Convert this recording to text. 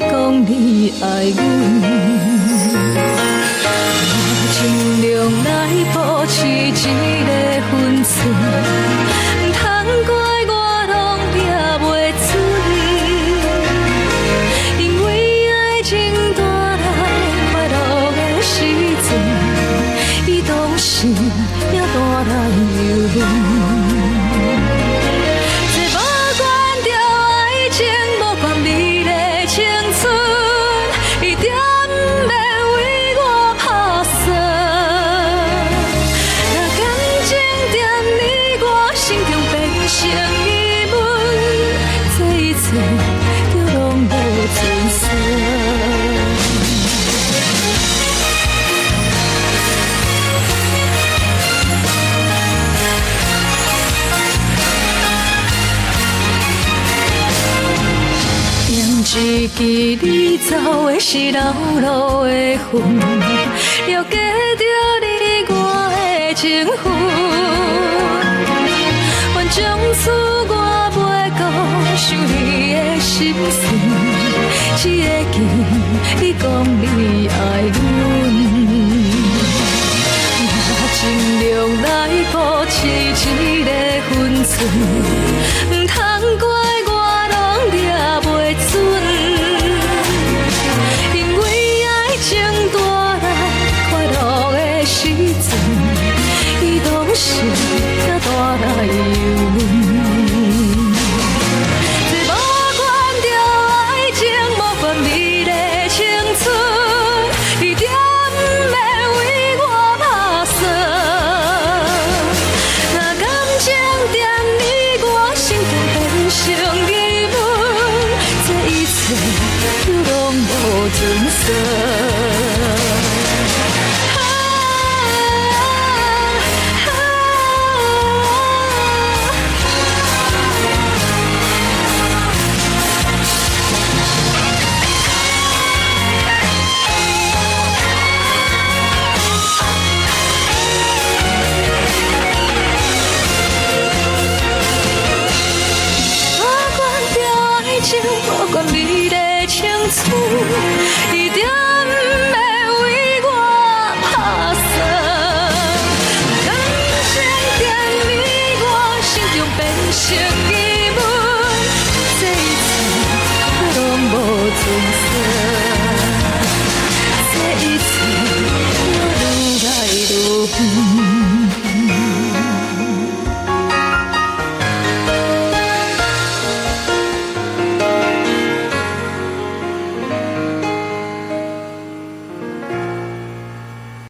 你讲你爱阮，我尽量来保持一个分寸，通怪我拢抓袂准，因为爱情带来快乐的时阵，伊当时也带来忧闷。一支你走的是老路的云，了解着你我的情分，愿将此我袂讲伤你的心酸，只会记你讲你爱阮，我尽量来保持一个分寸，通怪我拢抓袂准。是才带来忧闷，这无管着爱情，无管美丽青春，一点要为我打算。若感情在你我心中变成疑问，这一切就拢无准算。无管美丽青春，一点要为我打算。感情在你我心中变成疑问，这一切拢无准算，这一切愈来愈远。